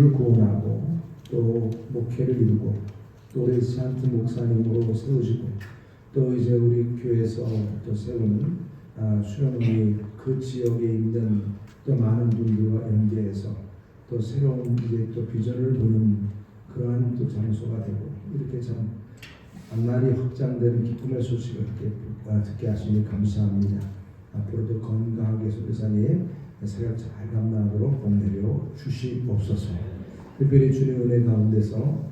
부부를 구원하고 또 목회를 이루고 또 우리 산트 목사님으로 세우시고 또 이제 우리 교회에서 또 세우는 수련원이 그 지역에 있는 또 많은 분들과 연계해서 또 새로운 이제 또 비전을 보는 그러한 또 장소가 되고 이렇게 참 앞날이 확장되는 기쁨의 소식을 듣게 하시니 감사합니다. 앞으로도 건강하게 소교사님 사역 잘 감당하도록 복내려 주시옵소서. 특별히 주님의 은혜 가운데서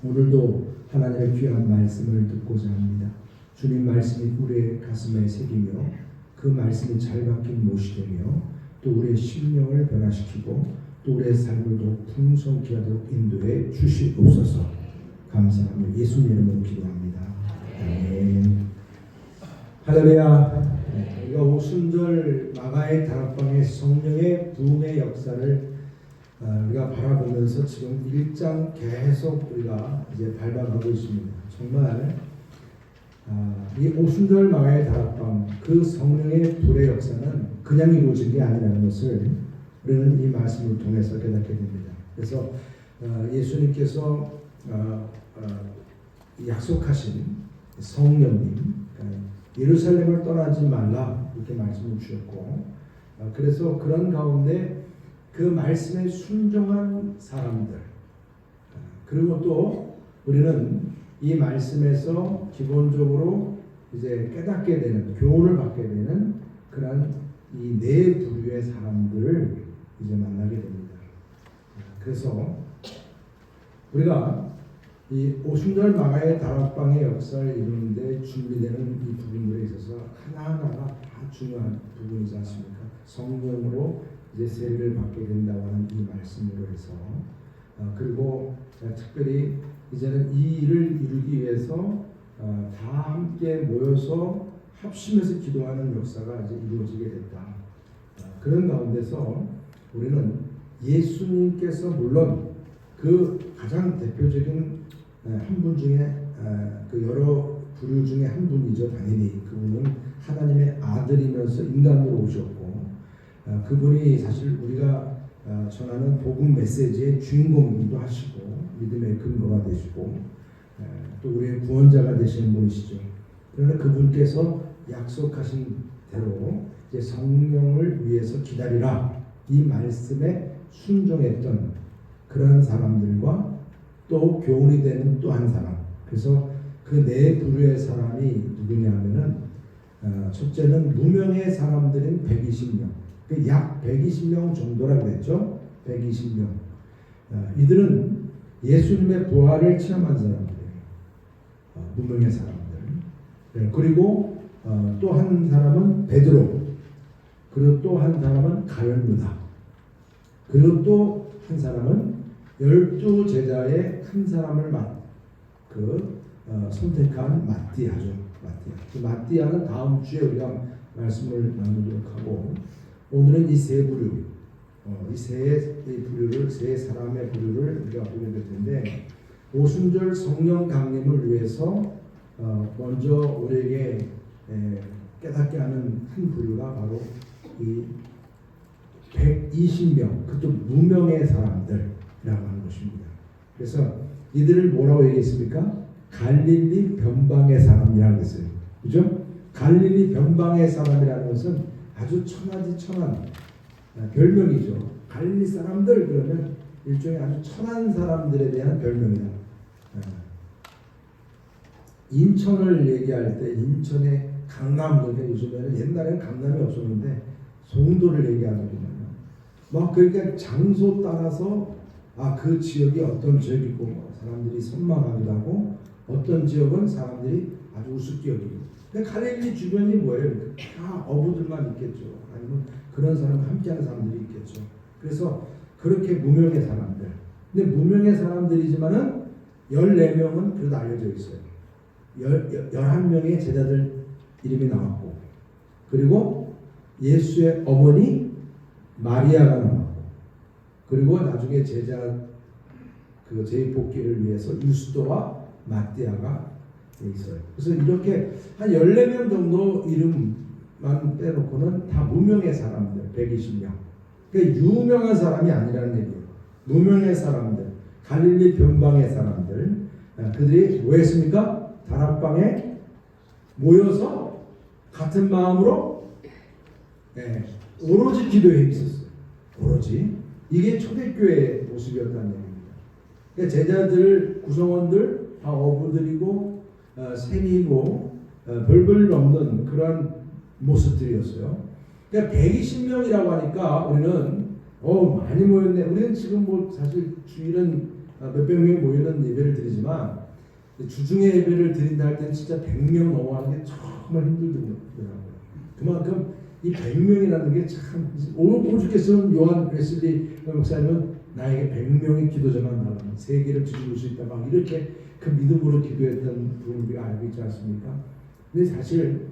오늘도 하나님의 귀한 말씀을 듣고자 합니다. 주님 말씀이 우리의 가슴에 새기며 그 말씀이 잘 박힌 못이 되며 또 우리의 심령을 변화시키고 또 우리의 삶을 더 풍성케 하도록 인도해 주시옵소서. 감사하며 예수님 이름으로 기도합니다. 아멘. 할렐루야. 우리가 오순절 마가의 다락방의 성령의 부흥의 역사를 우리가 바라보면서 지금 1장 계속 우리가 이제 밟아가고 있습니다. 정말 이 오순절 마가의 다락방 그 성령의 불의 역사는 그냥 이루어진 게 아니라는 것을 우리는 이 말씀을 통해서 깨닫게 됩니다. 그래서 예수님께서 약속하신 성령님 예루살렘을 떠나지 말라 이렇게 말씀을 주셨고 그래서 그런 가운데 그 말씀에 순종한 사람들 그리고 또 우리는 이 말씀에서 기본적으로 이제 깨닫게 되는 교훈을 받게 되는 그런 이 네 부류의 사람들을 이제 만나게 됩니다. 그래서 우리가 이 오순절 마가의 다락방의 역사를 이루는데 준비되는 이 부분들에 있어서 하나하나가 다 중요한 부분이지 않습니까? 성령으로 이제 세례를 받게 된다고 하는 이 말씀으로 해서 그리고 특별히 이제는 이 일을 이루기 위해서 다 함께 모여서 합심해서 기도하는 역사가 이제 이루어지게 됐다. 그런 가운데서 우리는 예수님께서 물론 그 가장 대표적인 한 분 중에 그 여러 부류 중에 한 분이죠. 당연히 그분은 하나님의 아들이면서 인간으로 오셨고 그분이 사실 우리가 전하는 복음 메시지의 주인공이기도 하시고 믿음의 근거가 되시고 또 우리의 구원자가 되시는 분이시죠. 그러나 그분께서 약속하신 대로 이제 성령을 위해서 기다리라 이 말씀에 순종했던 그런 사람들과 또 교훈이 되는 또 한 사람. 그래서 그 네 부류의 사람이 누구냐면은 첫째는 무명의 사람들인 120명. 약 120명 정도라고 그랬죠. 120명. 이들은 예수님의 부활을 체험한 사람들이에요. 무명의 사람들. 그리고 또 한 사람은 베드로. 그리고 또 한 사람은 가룟 유다. 그리고 또 한 사람은 12 제자의 한 사람을 선택한 마띠아죠. 마띠아는 다음 주에 우리가 말씀을 나누도록 하고 오늘은 이 세 부류, 세 사람의 부류를 우리가 보게 될 텐데 오순절 성령 강림을 위해서 먼저 우리에게 깨닫게 하는 한 부류가 바로 이 120명, 그것도 무명의 사람들이라고 하는 것입니다. 그래서 이들을 뭐라고 얘기했습니까? 갈릴리 변방의 사람이라고 했어요. 그죠? 갈릴리 변방의 사람이라는 것은 아주 천하지 천한 별명이죠. 갈릴리 사람들 그러면 일종의 아주 천한 사람들에 대한 별명이다. 인천을 얘기할 때 인천의 강남도 요즘에는 옛날에는 강남이 없었는데 송도를 얘기하거든요. 막 그러니까 장소 따라서 그 지역이 어떤 지역이고 사람들이 선망하기도 하고 어떤 지역은 사람들이 아주 우습게 여기고. 근데 갈릴리 주변이 뭐예요? 다 어부들만 있겠죠. 아니면 그런 사람 함께하는 사람들이 있겠죠. 그래서 그렇게 무명의 사람들. 근데 무명의 사람들이지만은 14명은 그래도 알려져 있어요. 11명의 제자들 이름이 나왔고 그리고 예수의 어머니 마리아가 나왔고 그리고 나중에 제자 그 제입복기를 위해서 유스도와 마띠아가 있어요. 그래서 이렇게 한 14명 정도 이름만 빼놓고는 다 무명의 사람들 120명. 그러니까 유명한 사람이 아니라는 얘기예요. 무명의 사람들, 갈릴리 변방의 사람들, 그들이 뭐 했습니까? 다락방에 모여서 같은 마음으로 오로지 기도에 있었어요. 오로지. 이게 초대교회의 모습이었다는 얘기입니다. 그러니까 제자들, 구성원들 다 어부들이고 셈이고 벌벌 넘는 그런 모습들이었어요. 그러니까 120명이라고 하니까 우리는 많이 모였네. 우리는 지금 뭐 사실 주일은 몇백 명이 모이는 예배를 드리지만 주중에 예배를 드린다 할 때는 진짜 100명 넘어가는 게 정말 힘들더라고요. 그만큼 이 100명이라는 게 참 오죽했으면 요한 웨슬리 목사님은 나에게 100명의 기도자만 나가면 세계를 뒤집을 수 있다 막 이렇게 그 믿음으로 기도했던 부분 우리가 알고 있지 않습니까? 근데 사실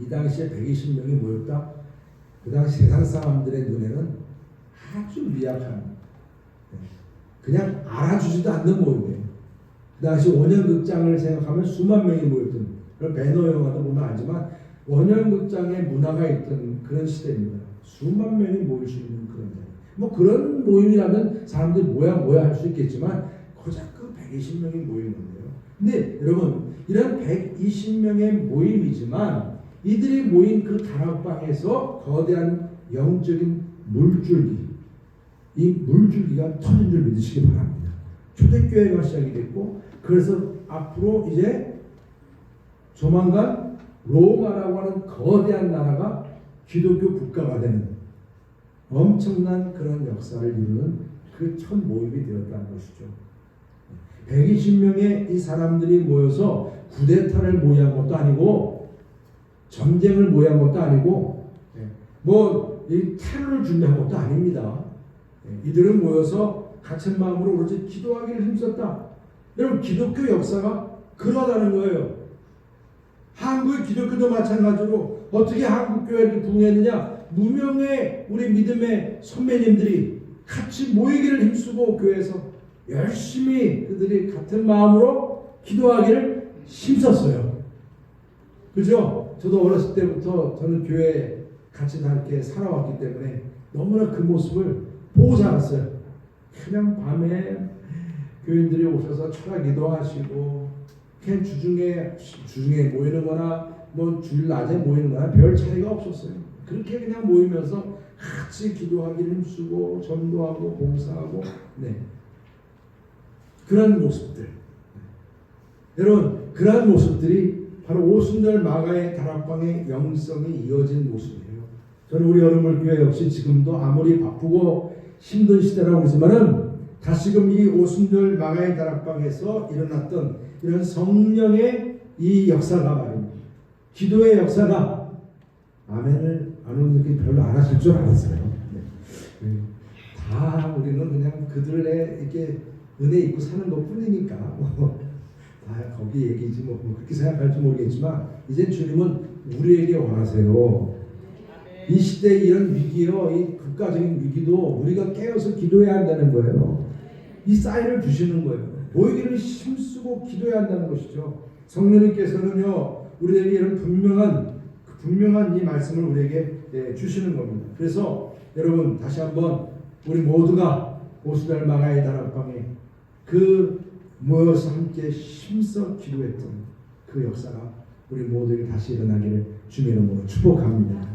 이 당시에 120명이 모였다. 그 당시 세상 사람들의 눈에는 아주 미약한 그냥 알아주지도 않는 모임이에요. 그 당시 원형극장을 생각하면 수만 명이 모였던 그런 배너 영화도 보면 알지만 원형극장의 문화가 있던 그런 시대입니다. 수만 명이 모일 수 있는 그런 데. 뭐 그런 모임이라면 사람들이 뭐야 할 수 있겠지만 고작 그 120명이 모이는 건데요. 근데 여러분 이런 120명의 모임이지만 이들이 모인 그 다락방에서 거대한 영적인 물줄기, 이 물줄기가 터진 줄 믿으시기 바랍니다. 초대교회가 시작이 됐고 그래서 앞으로 이제 조만간 로마라고 하는 거대한 나라가 기독교 국가가 되는 엄청난 그런 역사를 이루는 그 첫 모임이 되었다는 것이죠. 120명의 이 사람들이 모여서 쿠데타를 모의한 것도 아니고 전쟁을 모의한 것도 아니고 뭐 이 테러를 준비한 것도 아닙니다. 이들은 모여서 같은 마음으로 오로지 기도하기를 힘썼다. 여러분 기독교 역사가 그러다는 거예요. 한국의 기독교도 마찬가지로 어떻게 한국교회가 이렇게 부흥했느냐. 무명의 우리 믿음의 선배님들이 같이 모이기를 힘쓰고 교회에서 열심히 그들이 같은 마음으로 기도하기를 힘썼어요. 그죠? 저도 어렸을 때부터 저는 교회에 같이 다 이렇게 살아왔기 때문에 너무나 그 모습을 보고 자랐어요. 그냥 밤에 교인들이 오셔서 철학 기도하시고 그냥 주중에 모이는 거나 뭐 주일 낮에 모이는 거나 별 차이가 없었어요. 그렇게 그냥 모이면서 같이 기도하기를 힘쓰고 전도하고 봉사하고 그런 모습들. 여러분 그런 모습들이 바로 오순절 마가의 다락방의 영성이 이어진 모습이에요. 저는 우리 여러분교회 역시 지금도 아무리 바쁘고 힘든 시대라고 하지만은 다시금 이 오순절 마가의 다락방에서 일어났던 이런 성령의 이 역사가 말입니다. 기도의 역사가 아멘을 안 오는 게 별로 안 하실 줄 알았어요. 다 우리는 그냥 그들의 이렇게 은혜 입고 사는 것 뿐이니까 다 거기 얘기지 뭐 그렇게 생각할지 모르겠지만 이제 주님은 우리에게 원하세요. 이 시대에 이런 위기요, 이 국가적인 위기도 우리가 깨어서 기도해야 한다는 거예요. 이 사인을 주시는 거예요. 모이기를 힘쓰고 기도해야 한다는 것이죠. 성령님께서는요 우리에게 이런 분명한 이 말씀을 우리에게 주시는 겁니다. 그래서 여러분 다시 한번 우리 모두가 오순절 마가의 다락방에 그 모여서 함께 힘써 기도했던 그 역사가 우리 모두에게 다시 일어나기를 주님의 이름으로 축복합니다.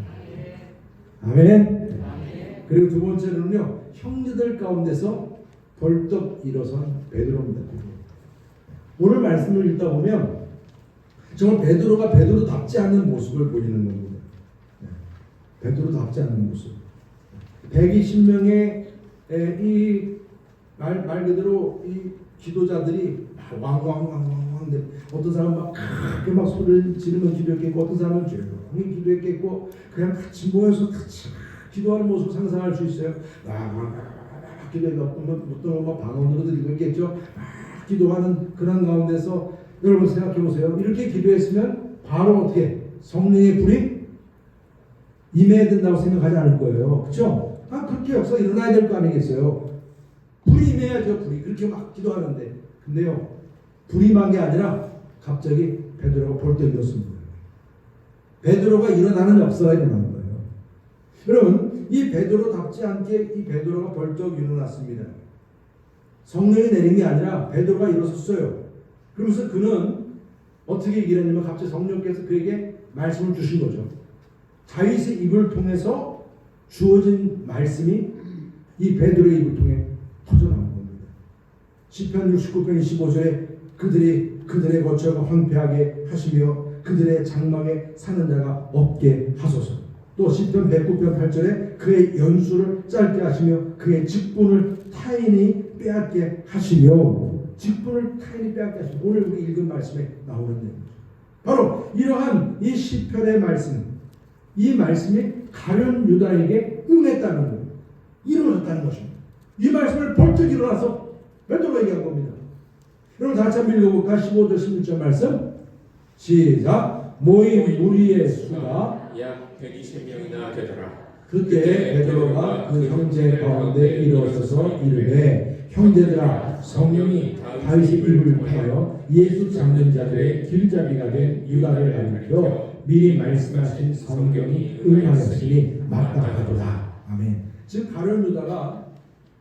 아멘. 그리고 두 번째로는요 형제들 가운데서 벌떡 일어선 베드로입니다. 오늘 말씀을 읽다 보면 정말 베드로가 베드로답지 않은 모습을 보이는 겁니다. 베드로답지 않은 모습. 120명의 이 말 그대로 이 기도자들이 왕왕왕왕 어떤 사람은 막 소리를 지르며 기도했겠고 어떤 사람은 조용히 기도했겠고 그냥 같이 모여서 같이 기도하는 모습 상상할 수 있어요. 기도해서 어떤 막 방언으로 드리고 있겠죠. 기도하는 그런 가운데서 여러분 생각해 보세요. 이렇게 기도했으면 바로 어떻게 성령의 불이 임해야 된다고 생각하지 않을 거예요. 그렇죠? 그렇게 역사가 일어나야 될 거 아니겠어요. 불이 임해야죠. 불이 그렇게 막 기도하는데 근데요 불이 임한 게 아니라 갑자기 베드로가 벌떡 일었습니다. 베드로가 일어나는 역사가 일어난 거예요. 여러분 이 베드로답지 않게 이 베드로가 벌떡 일어났습니다. 성령이 내린 게 아니라 베드로가 일어섰어요. 그러면서 그는 어떻게 얘기를 했냐면 갑자기 성령께서 그에게 말씀을 주신 거죠. 다윗의 입을 통해서 주어진 말씀이 이 베드로의 입을 통해 터져나온 겁니다. 시편 69편 25절에 그들의 거처가 황폐하게 하시며 그들의 장막에 사는 자가 없게 하소서. 또 시편 109편 8절에 그의 연수를 짧게 하시며 그의 직분을 타인이 빼앗게 하시며 오늘 우리 읽은 말씀에 나오는 내용이죠. 바로 이러한 이 시편의 말씀, 이 말씀이 가룟 유다에게 응했다는 거예요. 이루어졌다는 것입니다. 이 말씀을 벌떡 일어나서 베드로가 얘기한 겁니다. 여러분 다시 한번 읽어볼까? 15절 16절 말씀 시작. 모인 무리의 수가 약 120명이나 되더라. 그때 베드로가 그 형제 가운데 일어서서 이르되 형제들아, 성령이 다윗의 입을 통하여 예수 잡는 자들의 길잡이가 된 유다를 가리켜 미리 말씀하신 성경이 응하였으니 마땅하도다. 아멘. 지금 가룟 유다가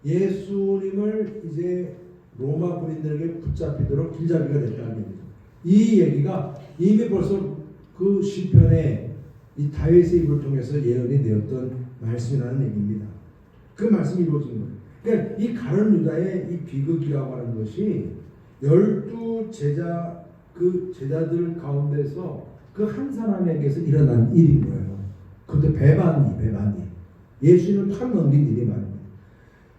예수님을 이제 로마 군인들에게 붙잡히도록 길잡이가 됐다는 얘기죠. 이 얘기가 이미 벌써 그 시편에 이 다윗의 입을 통해서 예언이 되었던 말씀이라는 얘기입니다. 그 말씀이 이루어진 거예요. 그러니까 이 가룟 유다의 이 비극이라고 하는 것이 12 제자들 가운데서 그 한 사람에게서 일어난 일인 거예요. 그것도 배반이 예수님을 탁 넘긴 일이 말입니다.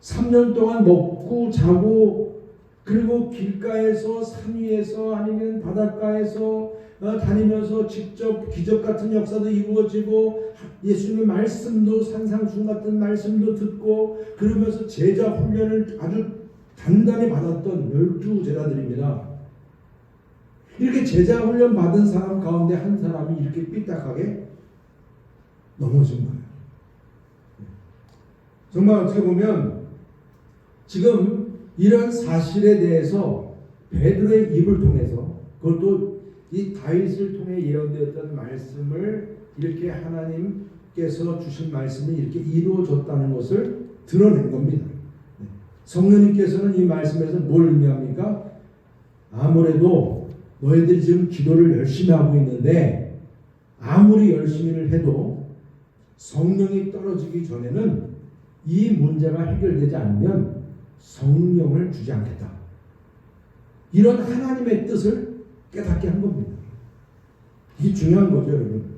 3년 동안 먹고 자고 그리고 길가에서 산 위에서 아니면 바닷가에서 다니면서 직접 기적 같은 역사도 이루어지고 예수님의 말씀도 산상수훈 같은 말씀도 듣고 그러면서 제자 훈련을 아주 단단히 받았던 12 제자들입니다. 이렇게 제자 훈련 받은 사람 가운데 한 사람이 이렇게 삐딱하게 넘어진 거예요. 정말 어떻게 보면 지금 이런 사실에 대해서 베드로의 입을 통해서 그것도 이 다윗을 통해 예언되었던 말씀을 이렇게 하나님께서 주신 말씀이 이렇게 이루어졌다는 것을 드러낸 겁니다. 성령님께서는 이 말씀에서 뭘 의미합니까? 아무래도 너희들이 지금 기도를 열심히 하고 있는데 아무리 열심히를 해도 성령이 떨어지기 전에는 이 문제가 해결되지 않으면 성령을 주지 않겠다. 이런 하나님의 뜻을 깨닫게 한 겁니다. 이게 중요한 거죠, 여러분.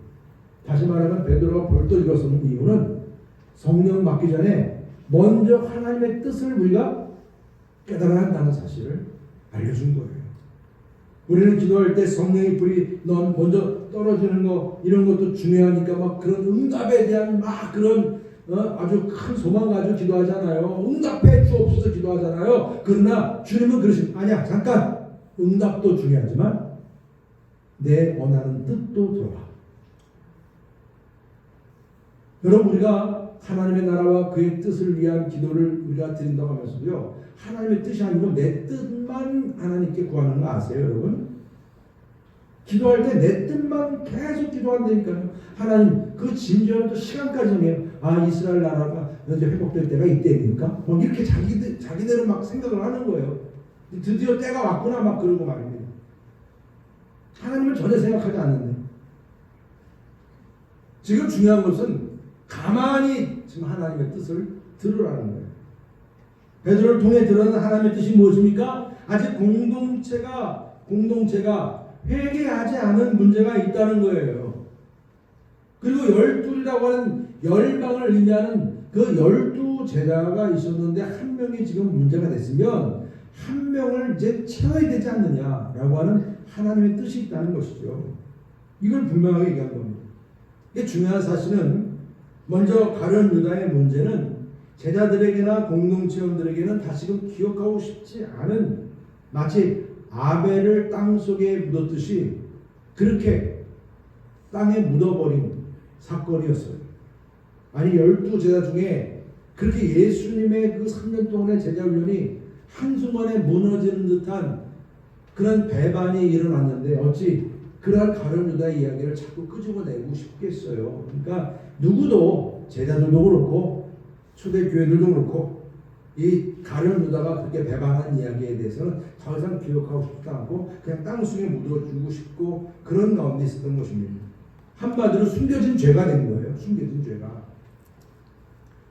다시 말하면 베드로가 벌떡 일어서는 이유는 성령 받기 전에 먼저 하나님의 뜻을 우리가 깨달아야 한다는 사실을 알려준 거예요. 우리는 기도할 때 성령의 불이 넌 먼저 떨어지는 거 이런 것도 중요하니까 막 그런 응답에 대한 막 그런 아주 큰 소망 가지고 기도하잖아요. 응답해 주옵소서 기도하잖아요. 그러나 주님은 그러십니다. 아니야, 잠깐. 응답도 중요하지만 내 원하는 뜻도 들어봐. 여러분, 우리가 하나님의 나라와 그의 뜻을 위한 기도를 우리가 드린다고 하면서도요, 하나님의 뜻이 아니고 내 뜻만 하나님께 구하는 거 아세요, 여러분? 기도할 때 내 뜻만 계속 기도한다니까요. 하나님, 그 진전은 또 시간까지 정해요. 아, 이스라엘 나라가 이제 회복될 때가 이때입니까? 뭐 이렇게 자기대로 막 생각을 하는 거예요. 드디어 때가 왔구나 막 그러고 말입니다. 하나님은 전혀 생각하지 않는데. 지금 중요한 것은 가만히 지금 하나님의 뜻을 들으라는 거예요. 베드로를 통해 드러난 하나님의 뜻이 무엇입니까? 아직 공동체가 회개하지 않은 문제가 있다는 거예요. 그리고 12이라고 하는 열방을 의미하는 그 12 제자가 있었는데 한 명이 지금 문제가 됐으면 한 명을 이제 채워야 되지 않느냐라고 하는 하나님의 뜻이 있다는 것이죠. 이걸 분명하게 얘기한 겁니다. 이게 중요한 사실은 먼저 가룟 유다의 문제는 제자들에게나 공동체원들에게는 다시금 기억하고 싶지 않은 마치 아벨을 땅속에 묻었듯이 그렇게 땅에 묻어버린 사건이었어요. 아니 12 제자 중에 그렇게 예수님의 그 3년 동안의 제자 훈련이 한순간에 무너지는 듯한 그런 배반이 일어났는데 어찌 그러한 가룟 유다의 이야기를 자꾸 끄집어내고 싶겠어요. 그러니까 누구도 제자들도 그렇고 초대교회들도 그렇고 이 가룟 유다가 그렇게 배반한 이야기에 대해서는 더 이상 기억하고 싶지 않고 그냥 땅속에 묻어주고 싶고 그런 가운데 있었던 것입니다. 한마디로 숨겨진 죄가 된 거예요. 숨겨진 죄가.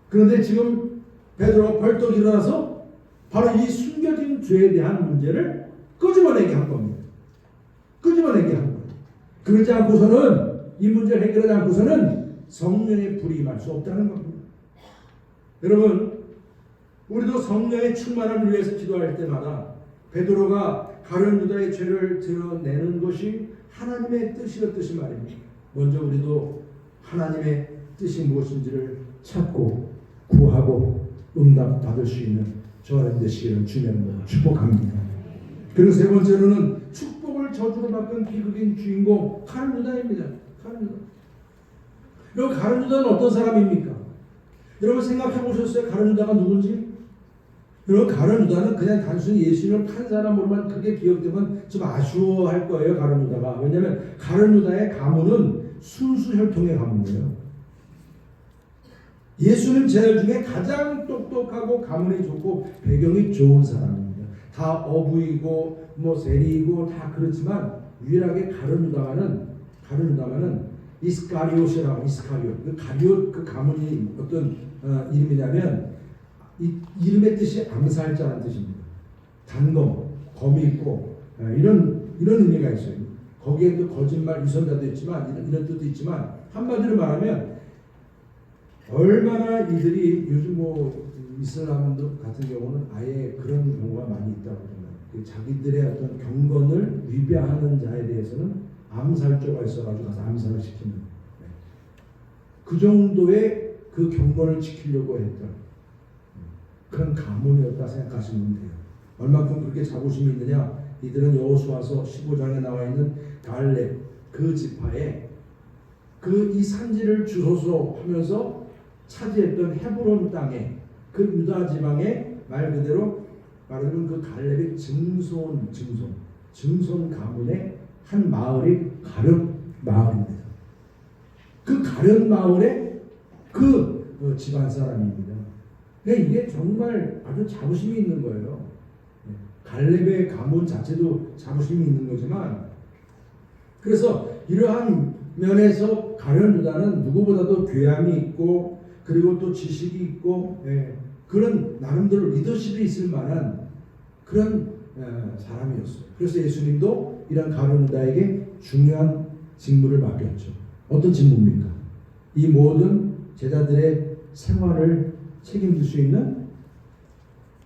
그런데 지금 베드로가 벌떡 일어나서 바로 이 숨겨진 죄에 대한 문제를 끄집어내게 한 겁니다. 끄집어내게 한 거예요. 그러지 않고서는 이 문제를 해결하지 않고서는 성령의 불이 임할 수 없다는 겁니다. 여러분, 우리도 성령의 충만함을 위해서 기도할 때마다 베드로가 가룟 유다의 죄를 드러내는 것이 하나님의 뜻이었듯이 말입니다. 먼저 우리도 하나님의 뜻이 무엇인지를 찾고 구하고 응답 받을 수 있는 저와 되시기를 주님으로 축복합니다. 그리고 세 번째로는 축복을 저주로 바꾼 비극인 주인공 가룟 유다입니다. 가룟 유다. 여러분, 가룟 유다는 어떤 사람입니까? 여러분 생각해 보셨어요? 가룟 유다가 누군지? 여러분, 가룟 유다는 그냥 단순히 예수님을 판 사람으로만 크게 기억되면 좀 아쉬워할 거예요. 가룟 유다가. 왜냐하면 가룟 유다의 가문은 순수 혈통의 가문이에요. 예수님 제자 중에 가장 똑똑하고 가문이 좋고 배경이 좋은 사람입니다. 다 어부이고 뭐 세리이고 다 그렇지만 유일하게 가룟 유다가는 이스카리옷이라고 이스카리옷 그 가리옷 그 가문이 어떤 이름이냐면 이 이름의 뜻이 암살자라는 뜻입니다. 단검, 검이 있고 이런 의미가 있어요. 거기에 또 거짓말 유선자도 있지만 이런 뜻도 있지만 한마디로 말하면 얼마나 이들이 요즘 뭐 이슬람들 같은 경우는 아예 그런 경우가 많이 있다고 합니다. 자기들의 어떤 경건을 위배하는 자에 대해서는 암살조가 있어가지고 가서 암살을 시키는 그 정도의 그 경건을 지키려고 했던 그런 가문이었다 생각하시면 돼요. 얼마큼 그렇게 자부심이 있느냐? 이들은 여호수아서 15장에 나와 있는 갈렙 그 지파에 그 이 산지를 주소서 하면서 차지했던 헤브론 땅에 그 유다 지방에 말 그대로 말하면 그 갈렙의 증손 가문의 한 마을이 가룟 마을입니다. 그 가룟 마을의 그 집안 사람입니다. 그러니까 이게 정말 아주 자부심이 있는 거예요. 갈렙의 가문 자체도 자부심이 있는 거지만 그래서 이러한 면에서 가룟 유다는 누구보다도 교양이 있고 그리고 또 지식이 있고 그런 나름대로 리더십이 있을 만한 그런 사람이었어요. 그래서 예수님도 이런 가룟 유다에게 중요한 직무를 맡겼죠. 어떤 직무입니까? 이 모든 제자들의 생활을 책임질 수 있는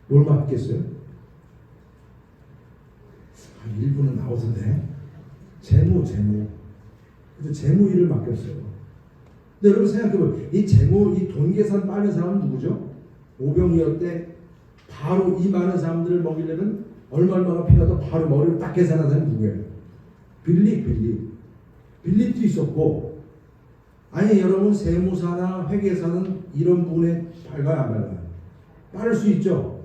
뭘 맡겼어요? 일부는 나오던데 재무 일을 맡겼어요. 근데 여러분 생각해보면 이 재무 이 돈 계산 빠른 사람은 누구죠? 오병이어 때 바로 이 많은 사람들을 먹이려면 얼마가 필요하다 바로 머리를 딱 계산하는 사람이 누구예요? 빌립도 있었고 아니 여러분 세무사나 회계사는 이런 부분에 밝아요 안 밝아요? 빠를 수 있죠.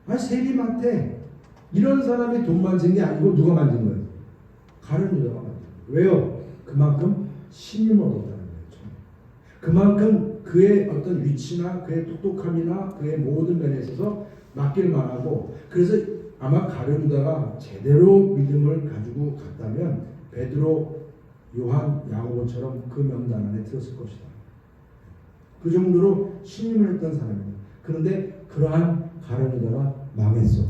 아니 세리한테 이런 사람이 돈 만진 게 아니고 누가 만진 거예요? 가룟 유다가 만진 거예요. 왜요? 그만큼 신임을 얻었다는 거죠. 그만큼 그의 어떤 위치나 그의 똑똑함이나 그의 모든 면에 있어서 맡길 만하고 그래서 아마 가룟 유다가 제대로 믿음을 가지고 갔다면 베드로, 요한, 야고보처럼 그 명단 안에 들었을 것이다. 그 정도로 신임을 했던 사람입니다. 그런데 그러한 가룟 유다가 망했어.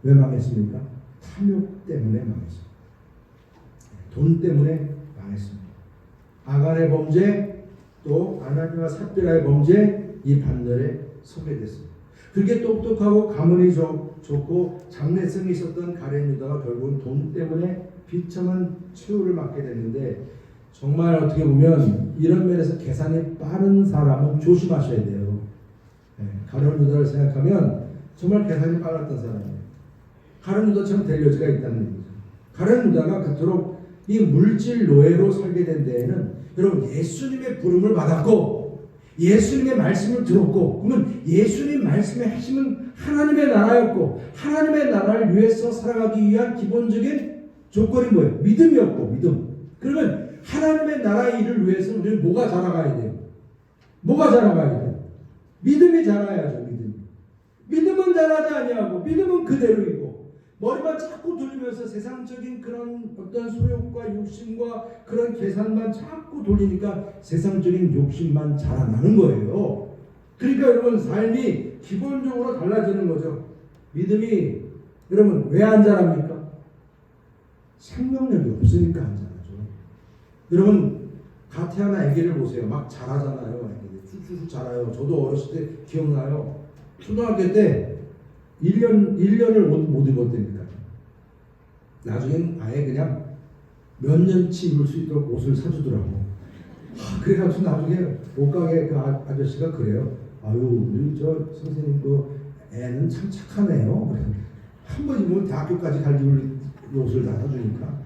왜 망했습니까? 탐욕 때문에 망했어. 돈 때문에 망했습니다. 아간의 범죄 또 아나니와 삽비라의 범죄 이 반열에 서게 됐습니다. 그렇게 똑똑하고 가문이 좋고 장래성이 있었던 가룟 유다가 결국은 돈 때문에 비참한 최후를 맞게 됐는데 정말 어떻게 보면 이런 면에서 계산이 빠른 사람은 조심하셔야 돼요. 가룟 유다를 생각하면 정말 계산이 빨랐던 사람이에요. 가룟 유다처럼 될 여지가 있다는 얘기죠. 가룟 유다가 그토록 이 물질 노예로 살게 된 데에는 여러분 예수님의 부름을 받았고 예수님의 말씀을 들었고 그러면 예수님 말씀의 핵심은 하나님의 나라였고 하나님의 나라를 위해서 살아가기 위한 기본적인 조건이 뭐예요? 믿음이었고 믿음. 그러면 하나님의 나라의 일을 위해서 우리는 뭐가 자라가야 돼요? 뭐가 자라가야 돼요? 믿음이 자라야죠. 믿음. 믿음은 자라지 아니하고 믿음은 그대로이고 머리만 자꾸 돌리면서 세상적인 그런 어떤 소욕과 욕심과 그런 계산만 자꾸 돌리니까 세상적인 욕심만 자라나는 거예요. 그러니까 여러분 삶이 기본적으로 달라지는 거죠. 믿음이 여러분 왜 안 자랍니까? 생명력이 없으니까 안 자라죠. 여러분 가태하나 아기를 보세요. 막 자라잖아요. 쑥쑥 자라요. 저도 어렸을 때 기억나요. 초등학교 때 1년을 못 입었다니까요. 나중엔 아예 그냥 몇 년치 입을 수 있도록 옷을 사주더라고. 그래가지고 나중에 옷가게 그 아저씨가 그래요. 아유, 우리 저 선생님 그 애는 참 착하네요. 한 번 입으면 대학교까지 갈 옷을 다 사주니까.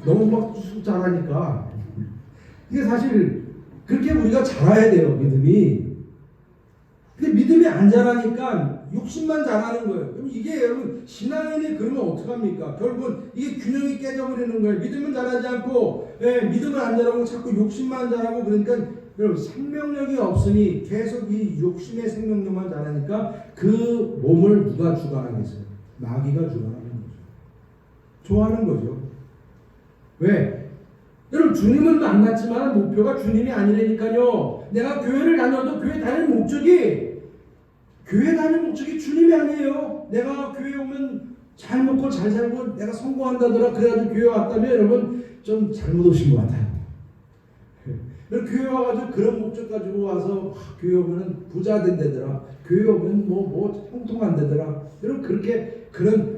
너무 막 쑥 자라니까. 이게 사실 그렇게 우리가 자라야 돼요, 믿음이. 근데 믿음이 안 자라니까 욕심만 자라는 거예요. 그럼 이게 여러분 신앙인이 그러면 어떡합니까? 결국은 이게 균형이 깨져버리는 거예요. 믿음은 자라지 않고 믿음은 안 자라고 자꾸 욕심만 자라고 그러니까 여러분 생명력이 없으니 계속 이 욕심의 생명력만 자라니까 그 몸을 누가 주관하겠어요? 마귀가 주관하는 거죠. 좋아하는 거죠. 왜? 여러분 주님은 만났지만 목표가 주님이 아니라니까요. 내가 교회를 다녀도 교회 다니는 목적이 주님이 아니에요. 내가 교회 오면 잘 먹고 잘 살고 내가 성공한다더라 그래가지고 교회 왔다면 여러분 좀 잘못 오신 것 같아요. 교회 와가지고 그런 목적 가지고 와서 교회 오면 부자 된다더라. 교회 오면 뭐 형통한다더라. 여러분 그렇게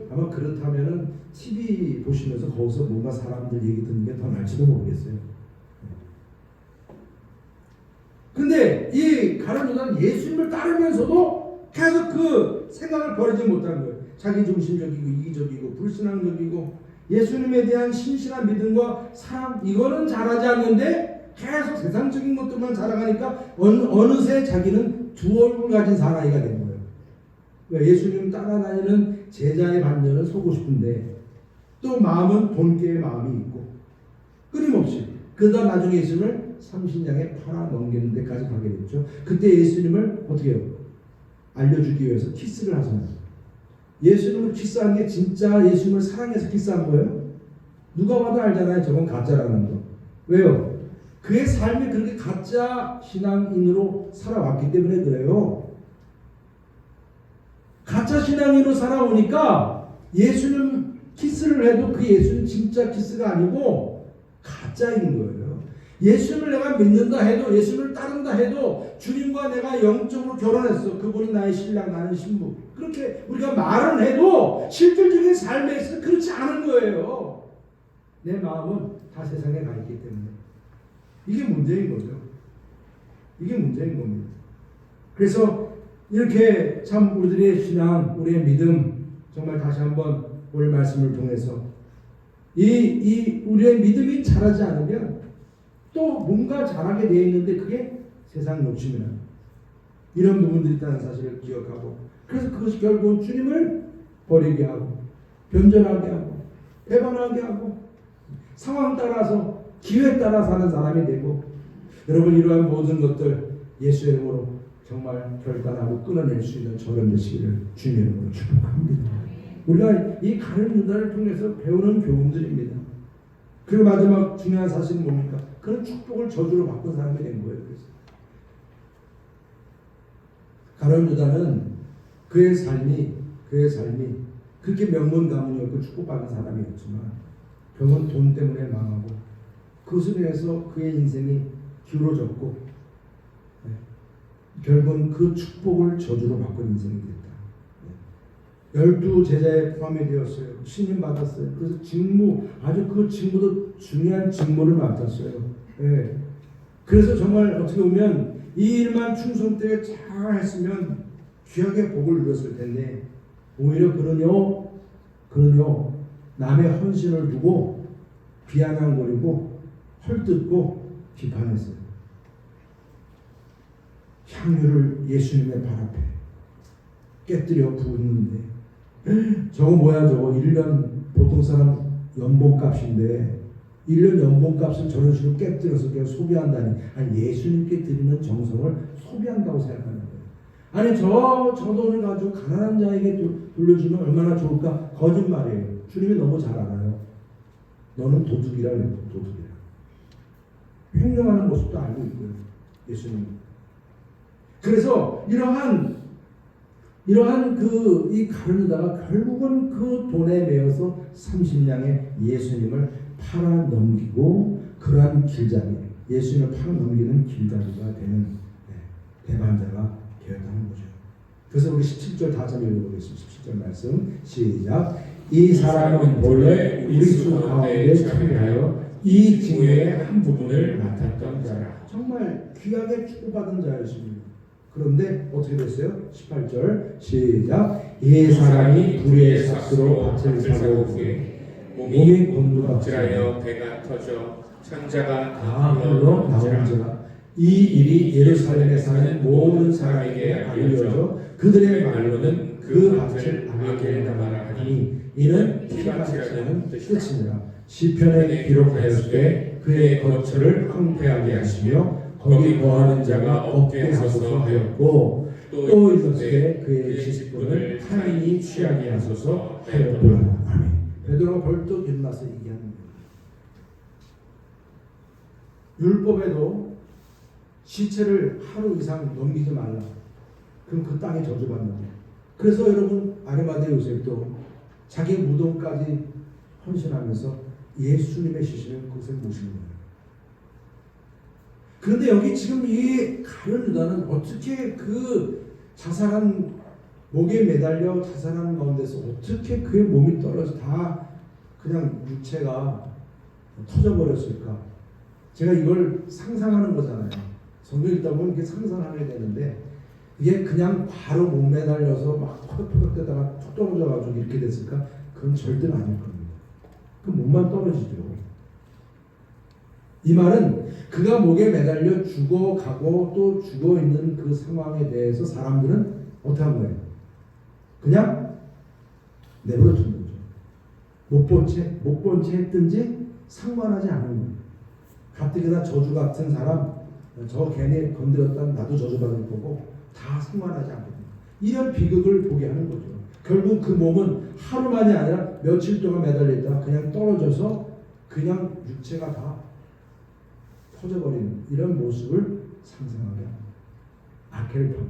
아마 그렇다면은 TV 보시면서 거기서 뭔가 사람들 얘기 듣는 게 더 나을지도 모르겠어요. 근데 이 가룟 유다는 예수님을 따르면서도 계속 그 생각을 버리지 못한 거예요. 자기중심적이고 이기적이고 불신앙적이고 예수님에 대한 신실한 믿음과 사랑 이거는 잘하지 않는데 계속 세상적인 것들만 자라가니까 어느새 자기는 두 얼굴 가진 사나이가 된 거예요. 예수님 따라다니는 제자의 반열을 서고 싶은데 또 마음은 돈깨의 마음이 있고 끊임없이 그러다 나중에 예수님을 삼신장에 팔아 넘기는 데까지 가게 됐죠. 그때 예수님을 어떻게 해요? 알려주기 위해서 키스를 하잖아요. 예수님을 키스한 게 진짜 예수님을 사랑해서 키스한 거예요? 누가 봐도 알잖아요. 저건 가짜라는 거. 왜요? 그의 삶이 그렇게 가짜 신앙인으로 살아왔기 때문에 그래요. 가짜 신앙인으로 살아오니까 예수님 키스를 해도 그 예수는 진짜 키스가 아니고 가짜인 거예요. 예수님을 내가 믿는다 해도 예수님을 따른다 해도 주님과 내가 영적으로 결혼했어. 그분이 나의 신랑 나는 신부. 그렇게 우리가 말은 해도 실질적인 삶에 있어서 그렇지 않은 거예요. 내 마음은 다 세상에 가 있기 때문에. 이게 문제인 거죠. 이게 문제인 겁니다. 그래서 이렇게 참 우리들의 신앙, 우리의 믿음 정말 다시 한번 오늘 말씀을 통해서 우리의 믿음이 자라지 않으면 또 뭔가 자라게 되어 있는데 그게 세상 욕심이라 이런 부분들이 있다는 사실을 기억하고 그래서 그것이 결국은 주님을 버리게 하고 변절하게 하고 배반하게 하고 상황 따라서 기회 따라 사는 사람이 되고 여러분 이러한 모든 것들 예수의 이름으로 정말 결단하고 끊어낼 수 있는 저런 되시기를 주님의 이름으로 축복합니다. 우리가 이 가룟 유다를 통해서 배우는 교훈들입니다. 그리고 마지막 중요한 사실은 뭡니까? 그런 축복을 저주로 바꾼 사람이 된 거예요. 그래서 가룟 유다는 그의 삶이 그렇게 명문 가문이었고 축복받은 사람이었지만 결국은 돈 때문에 망하고 그것을 인해서 그의 인생이 기울어졌고 결국은 그 축복을 저주로 바꾼 인생이 됐다. 12 제자에 포함이 되었어요. 신임 받았어요. 그래서 직무, 아주 그 직무도 중요한 직무를 맡았어요. 그래서 정말 어떻게 보면 이 일만 충성되게 잘 했으면 귀하게 복을 누렸을 텐데 오히려 그러뇨 남의 헌신을 두고 비아냥거리고 헐뜯고 비판했어요. 향유를 예수님의 발 앞에 깨뜨려 부었는데 저거 뭐야 저거 1년 보통 사람 연봉값인데 1년 연봉값을 저런 식으로 깨뜨려서 그냥 소비한다니 아니 예수님께 드리는 정성을 소비한다고 생각하는 거예요. 아니 저 돈을 가지고 가난한 자에게 돌려주면 얼마나 좋을까? 거짓말이에요. 주님이 너무 잘 알아요. 너는 도둑이라 그래요. 도둑이라. 횡령하는 모습도 알고 있고요. 예수님. 그래서 이러한 이 가룟 유다가 결국은 그 돈에 매여서 30냥의 예수님을 팔아 넘기고 그러한 길잡이, 예수님을 팔아 넘기는 길잡이가 되는 배반자가 되었다는 거죠. 그래서 우리 17절 다시 한번 읽어보겠습니다. 17절 말씀 시작. 이 사람은 본래 우리 수 가운데 참여하여 이 직무의 한 부분을 맡았던 자라. 정말 귀하게 축복받은 자였습니다. 그런데 어떻게 됐어요? 18절 시작. 이 사람이 불의의 삭스로 밭을 사고 후에 몸이 곤두박질하여 배가 터져 창자가 다 흘러 나온지라. 이 일이 예루살렘에 사는 모든 사람에게 알려져 그들의 말로는 그 밭을 악에 담아라 하니 이는 피밭이라는 뜻이니라. 시편에 기록하였으되 그의 거처를 황폐하게 하시며 거기 거하는 자가 없게 하소서 하였고 또 이르시되 그의 직분을 타인이 취하게 하소서 하였더라. 아멘. 베드로가 벌떡 일어나서 얘기하는 거예요. 율법에도 시체를 하루 이상 넘기지 말라. 그럼 그 땅에 저주받는 거예요. 그래서 여러분 아리마대 요셉도 자기 무덤까지 헌신하면서 예수님의 시신을 그곳에 모신 거예요. 그런데 여기 지금 이 가룟 유다는 어떻게 그 자살한 목에 매달려 자살하는 가운데서 어떻게 그의 몸이 떨어져 다 그냥 육체가 터져버렸을까? 제가 이걸 상상하는 거잖아요. 성경 읽다 보면 이렇게 상상하게 되는데 이게 그냥 바로 못 매달려서 막 퍼덕퍼덕대다가 툭 떨어져가지고 이렇게 됐을까? 그건 절대로 아닐 겁니다. 그 몸만 떨어지죠. 이 말은 그가 목에 매달려 죽어가고 또 죽어있는 그 상황에 대해서 사람들은 어떻게 한 거예요? 그냥 내버려 둔 거죠. 못 본 채 했든지 상관하지 않은 거예요. 가뜩이나 저주 같은 사람, 저 괜히 건드렸다면 나도 저주받을 거고 다 상관하지 않거든요. 이런 비극을 보게 하는 거죠. 결국 그 몸은 하루만이 아니라 며칠 동안 매달려 있다가 그냥 떨어져서 그냥 육체가 다 터져버리는 이런 모습을 상상하게 합니다. 아켈파가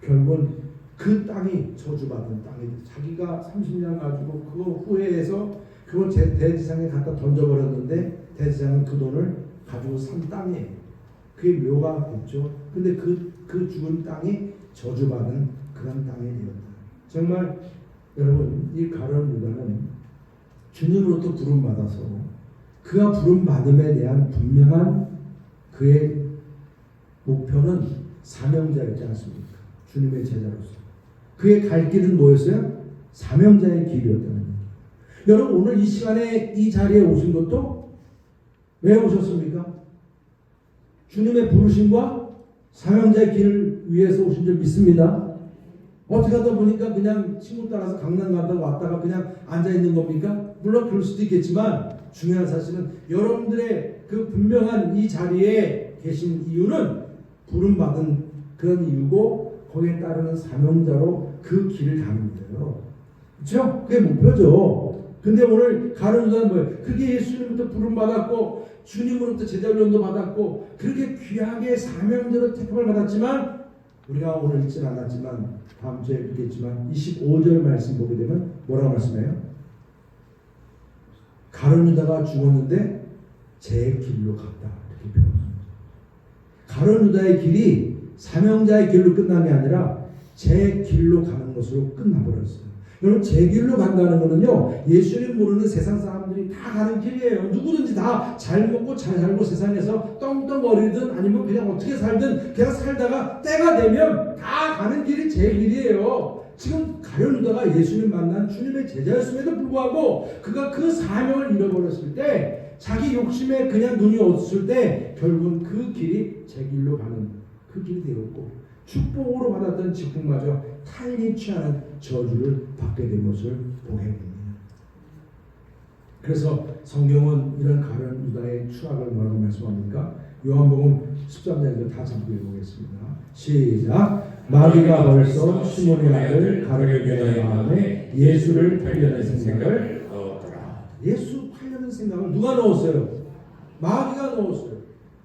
결국은 그 땅이 저주받은 땅이 자기가 30년 가지고 그거 후회해서 그걸 대지상에 갖다 던져버렸는데 대지상은 그 돈을 가지고 산 땅이에요. 그게 묘가 됐죠. 근데 그 죽은 땅이 저주받은 그런 땅이 되었다. 정말 여러분 이 가룟 유다는 주님으로부터 부름받아서 그가 부름받음에 대한 분명한 그의 목표는 사명자였지 않습니까? 주님의 제자로서. 그의 갈 길은 뭐였어요? 사명자의 길이었다는 거예요. 여러분 오늘 이 시간에 이 자리에 오신 것도 왜 오셨습니까? 주님의 부르심과 사명자의 길을 위해서 오신 줄 믿습니다. 어떻게 하다 보니까 그냥 친구 따라서 강남 간다고 왔다가 그냥 앉아있는 겁니까? 물론 그럴 수도 있겠지만 중요한 사실은 여러분들의 그 분명한 이 자리에 계신 이유는 부름받은 그런 이유고 거기에 따르는 사명자로 그 길을 가는 거예요. 그렇죠? 그게 목표죠. 근데 오늘 가룟 유다는 뭐예요? 그게 예수님부터 부름받았고 주님으로부터 제자훈련도 받았고 그렇게 귀하게 사명자로 택함을 받았지만 우리가 오늘 읽지는 않았지만 다음 주에 읽겠지만 25절 말씀 보게 되면 뭐라고 말씀해요? 가룟 유다가 죽었는데 제 길로 갔다 이렇게 표현합니다. 가룟 유다의 길이 사명자의 길로 끝난 게 아니라 제 길로 가는 것으로 끝나버렸어요. 여러분 제 길로 간다는 거는요 예수님 모르는 세상 사람들이 다 가는 길이에요. 누구든지 다 잘 먹고 잘 살고 세상에서 떵떵거리든 아니면 그냥 어떻게 살든 그냥 살다가 때가 되면 다 가는 길이 제 길이에요. 지금 가룟 유다가 예수님 만난 주님의 제자였음에도 불구하고 그가 그 사명을 잃어버렸을 때 자기 욕심에 그냥 눈이 어두웠을 때 결국은 그 길이 제 길로 가는 그 길이 되었고 축복으로 받았던 직분마저 타인이 취하는 저주를 받게 된 것을 보게 됩니다. 그래서 성경은 이런 가룟 유다의 추락을 뭐라고 말씀합니까? 요한복음 13장에서 다 잠깐 읽어보겠습니다. 시작. 마귀가 벌써 시몬의 아들 가룟 유다의 마음에 예수를 팔려는 생각을 넣었더라. 예수 팔려는 생각을 누가 넣었어요? 마귀가 넣었어요.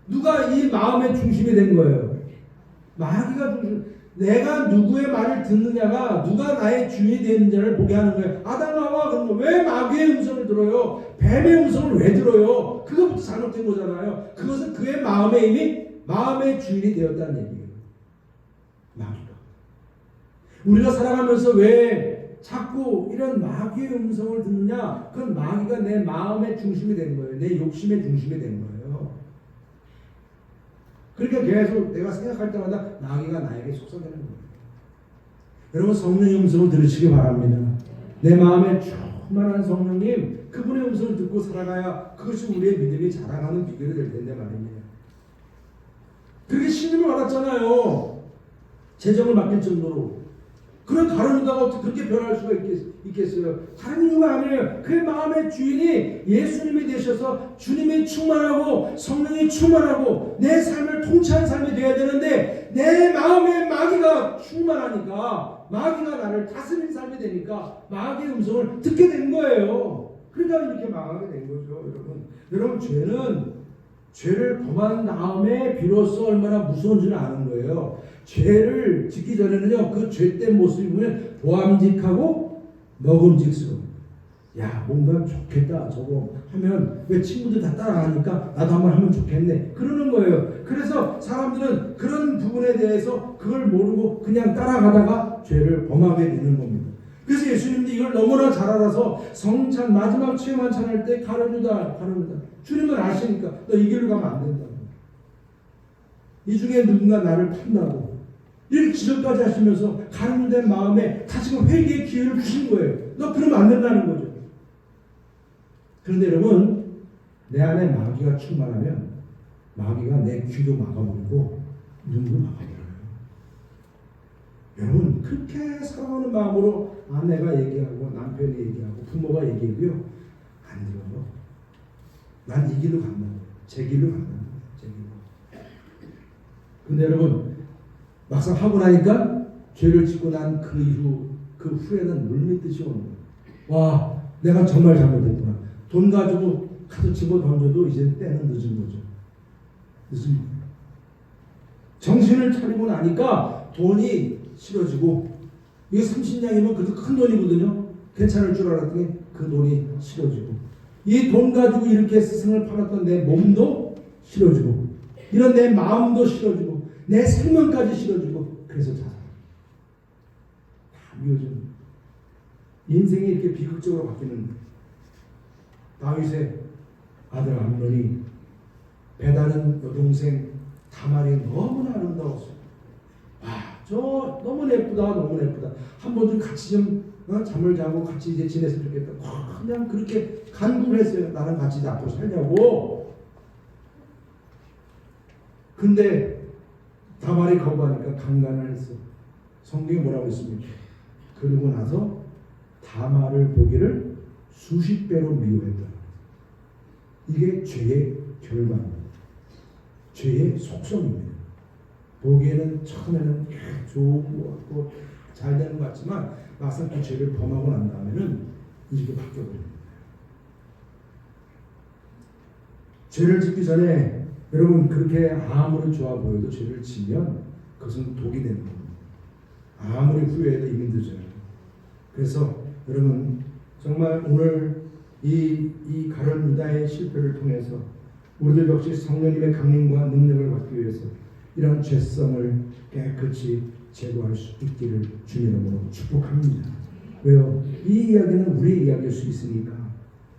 누가 이 마음의 중심이 된 거예요? 마귀가 중심. 내가 누구의 말을 듣느냐가 누가 나의 주인이 되는지를 보게 하는 거예요. 아담 하와 그런 왜 마귀의 음성을 들어요? 뱀의 음성을 왜 들어요? 그것부터 잘못된 거잖아요. 그것은 그의 마음에 이미 마음의 주인이 되었다는 얘기예요. 마귀가. 우리가 살아가면서 왜 자꾸 이런 마귀의 음성을 듣느냐? 그건 마귀가 내 마음의 중심이 된 거예요. 내 욕심의 중심이 된 거예요. 그러니까 계속 내가 생각할 때마다 마귀가 나에게 속삭이는 거예요. 여러분 성령의 음성을 들으시기 바랍니다. 내 마음에 충만한 성령님 그분의 음성을 듣고 살아가야 그것이 우리의 믿음이 자라나는 비결이 될 텐데 말입니다. 그렇게 신임을 받았잖아요. 재정을 맡길 정도로. 그런 다른 유다가 어떻게 그렇게 변할 수가 있겠어요? 다른 이유가 아니에요. 그 마음의 주인이 예수님이 되셔서 주님이 충만하고 성령이 충만하고 내 삶을 통치하는 삶이 되어야 되는데 내 마음에 마귀가 충만하니까 마귀가 나를 다스리는 삶이 되니까 마귀의 음성을 듣게 된 거예요. 그러니까 이렇게 망하게 된 거죠. 여러분 죄를 범한 다음에 비로소 얼마나 무서운 줄을 아는 거예요. 죄를 짓기 전에는요, 그 죄된 모습이 보면 보암직하고 먹음직스러워. 야, 뭔가 좋겠다. 저거 하면 왜 친구들 다 따라하니까 나도 한번 하면 좋겠네. 그러는 거예요. 그래서 사람들은 그런 부분에 대해서 그걸 모르고 그냥 따라가다가 죄를 범하게 되는 겁니다. 그래서 예수님도 이걸 너무나 잘 알아서 성찬 마지막 최후만찬 할 때 가룟유다 주님은 아시니까 너 이 길로 가면 안 된다. 이 중에 누군가 나를 판다고 이렇게 지적까지 하시면서 가룟유다의 마음에 다시금 회개의 기회를 주신 거예요. 너 그러면 안 된다는 거죠. 그런데 여러분 내 안에 마귀가 충만하면 마귀가 내 귀도 막아버리고 눈도 막아버려요. 여러분 그렇게 사랑하는 마음으로 아내가 얘기하고 남편이 얘기하고 부모가 얘기하고요 안 들어요. 난 이 길로 간다. 제 길로 간다. 제 길로. 근데 여러분 막상 하고 나니까 죄를 짓고 난 그 이후 그 후에는 물밀듯이 오는 거예요. 와 내가 정말 잘못했구나. 돈 가지고 카드 치고 던져도 이제 때는 늦은 거죠. 늦은 거예요. 정신을 차리고 나니까 돈이 싫어지고 이게 30냥이면 그래도 큰 돈이거든요. 괜찮을 줄 알았더니 그 돈이 싫어지고 이 돈 가지고 이렇게 스승을 팔았던 내 몸도 싫어지고 이런 내 마음도 싫어지고 내 생명까지 싫어지고 그래서 다 미워지는 인생이 이렇게 비극적으로 바뀌는 다윗의 아들 암논이 배다른 여동생 다말이 너무나 아름다웠어요. 저 너무 예쁘다. 한 번 좀 같이 좀 잠을 자고 같이 이제 지냈으면 좋겠다. 그냥 그렇게 간구를 했어요. 나랑 같이 이제 앞으로 살려고. 근데 다말이 거부하니까 강간을 했어. 성경이 뭐라고 했습니까? 그러고 나서 다말을 보기를 수십 배로 미워했다. 이게 죄의 결과입니다. 죄의 속성입니다. 보기에는 처음에는 좋은 것 같고 잘 되는 것 같지만 막상 그 죄를 범하고 난 다음에는 이렇게 바뀌어버립니다. 죄를 짓기 전에 여러분 그렇게 아무리 좋아 보여도 죄를 지면 그것은 독이 되는 겁니다. 아무리 후회해도 이미 늦어요. 그래서 여러분 정말 오늘 이 가룟유다의 실패를 통해서 우리들 역시 성령님의 강림과 능력을 받기 위해서 이런 죄성을 깨끗이 제거할 수 있기를 주님으로 축복합니다. 왜요? 이 이야기는 우리의 이야기일 수 있으니까.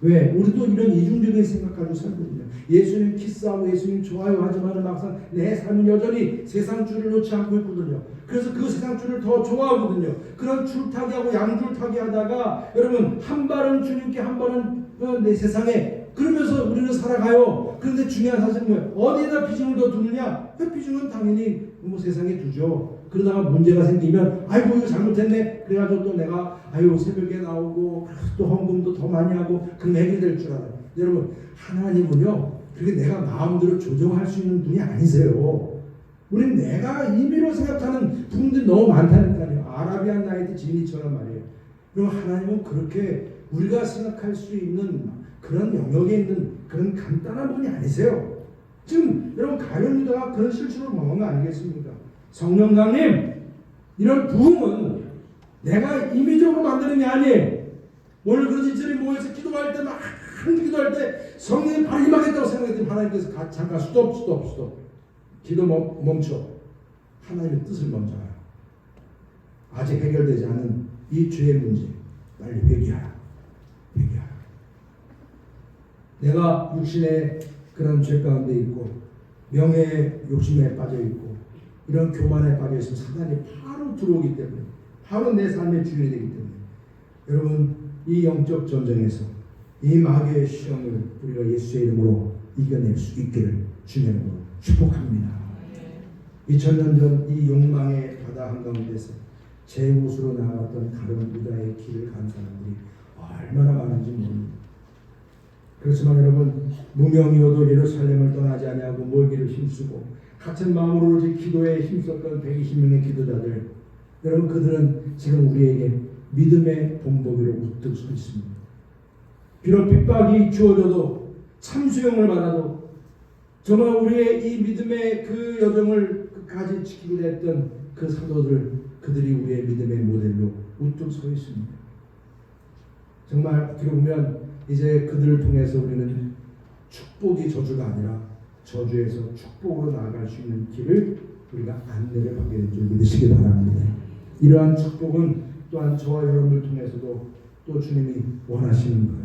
왜? 우리도 이런 이중적인 생각 가지고 살거든요. 예수님 키스하고 예수님 좋아요 하지만 막상 내 삶은 여전히 세상 줄을 놓지 않고 있거든요. 그래서 그 세상 줄을 더 좋아하거든요. 그런 줄타기하고 양줄타기 하다가 여러분 한 발은 주님께 한 발은 내 세상에 그러면서 우리는 살아가요. 그런데 중요한 사실은 뭐예요? 어디에다 비중을 더 두느냐? 그 비중은 당연히 세상에 두죠. 그러다가 문제가 생기면 아이고 이거 잘못했네. 그래가지고 또 내가 새벽에 나오고 또 헌금도 더 많이 하고 그럼 해결될 줄 알아요. 여러분 하나님은요 그렇게 내가 마음대로 조정할 수 있는 분이 아니세요. 우리는 내가 임의로 생각하는 부분들이 너무 많다니까요. 아라비안 나이트 지니처럼 말이에요. 그럼 하나님은 그렇게 우리가 생각할 수 있는 그런 영역에 있는 그런 간단한 분이 아니세요. 지금 여러분 가룟 유다가 그런 실수를 범한 거 아니겠습니까? 성령 강림 이런 부흥은 내가 임의적으로 만드는 게 아니에요. 오늘 그런 이들이 모여서 기도할 때 막 기도할 때 성령이 바로 임하겠다고 생각했더니 하나님께서 잠깐 스톱 기도 멈춰. 하나님의 뜻을 먼저 알아. 아직 해결되지 않은 이 죄의 문제 빨리 회개하라. 내가 육신의 그런 죄 가운데 있고 명예의 욕심에 빠져 있고 이런 교만에 빠져 있으면 사단이 바로 들어오기 때문에 바로 내 삶의 주인이 되기 때문에 여러분 이 영적 전쟁에서 이 마귀의 시험을 우리가 예수의 이름으로 이겨낼 수 있기를 주님으로 축복합니다. 2000년 전 이 욕망의 바다 한가운데서 제 곳으로 나아갔던 가룟 유다의 길을 간 사람들이 얼마나 많은지 모릅니다. 그렇지만 여러분 무명이어도 예루살렘을 떠나지 아니하고 멀기를 힘쓰고 같은 마음으로 오직 기도에 힘썼던 120명의 기도자들 여러분 그들은 지금 우리에게 믿음의 본보기로 우뚝 서 있습니다. 비록 핍박이 주어져도 참수형을 받아도 정말 우리의 이 믿음의 그 여정을 끝까지 지키고 했던 그 사도들 그들이 우리의 믿음의 모델로 우뚝 서 있습니다. 정말 어떻게 보면 이제 그들을 통해서 우리는 축복이 저주가 아니라 저주에서 축복으로 나아갈 수 있는 길을 우리가 안내를 받게 된 줄 믿으시기 바랍니다. 이러한 축복은 또한 저와 여러분을 통해서도 또 주님이 원하시는 거예요.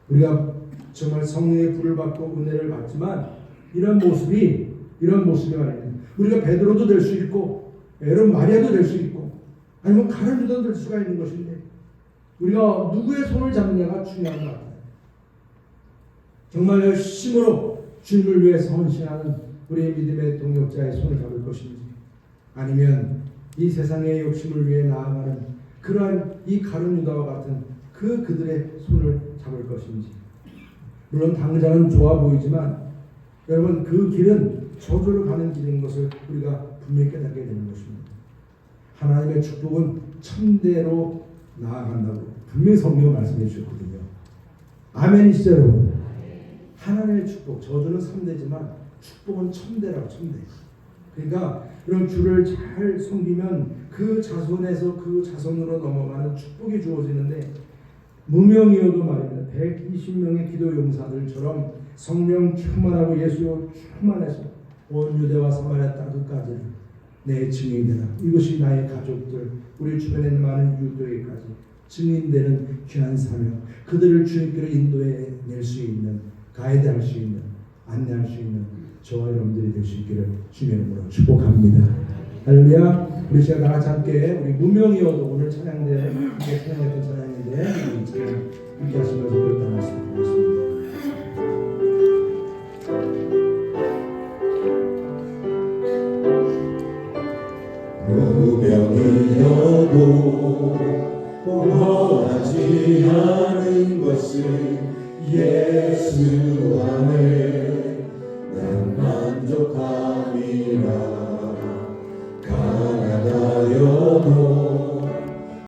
우리가 정말 성령의 불을 받고 은혜를 받지만 이런 모습이 말이에요. 우리가 베드로도 될 수 있고 여러분 마리아도 될 수 있고 아니면 가룟 유다도 될 수가 있는 것인데 우리가 누구의 손을 잡느냐가 중요한 것 같아요. 정말 열심으로 주님을 위해서 헌신하는 우리의 믿음의 동역자의 손을 잡을 것인지 아니면 이 세상의 욕심을 위해 나아가는 그러한 이 가룟 유다와 같은 그들의 손을 잡을 것인지 물론 당장은 좋아 보이지만 여러분 그 길은 저주로 가는 길인 것을 우리가 분명히 깨닫게 되는 것입니다. 하나님의 축복은 천대로 나아간다고 분명히 성경은 말씀해 주셨거든요. 아멘이시죠 여러분? 하나님의 축복 저주는 3대지만 축복은 천대라고 천대. 그러니까 이런 주를 잘 섬기면 그 자손에서 그 자손으로 넘어가는 축복이 주어지는데 무명이어도 말입니다. 120명의 기도 용사들처럼 성령 충만하고 예수 충만해서 온 유대와 사마리아 땅 끝까지 내 증인이 되라. 이것이 나의 가족들 우리 주변에 있는 많은 유도에까지 증인되는 귀한 사명 그들을 주님께로 인도해 낼 수 있는 가이드할 수 있는 안내할 수 있는 저와 여러분들이 될 수 있기를 주님의 이름으로 축복합니다. 할렐루야. 우리 시간 다 같이 함께 우리 무명이어도 오늘 찬양대 함께 찬양했던 찬양인데 함께 하시면서 그렇다 말씀드리겠습니다. 무명이어도 원하지 않은 것을 예수 안에 난 만족함이라 가난하여도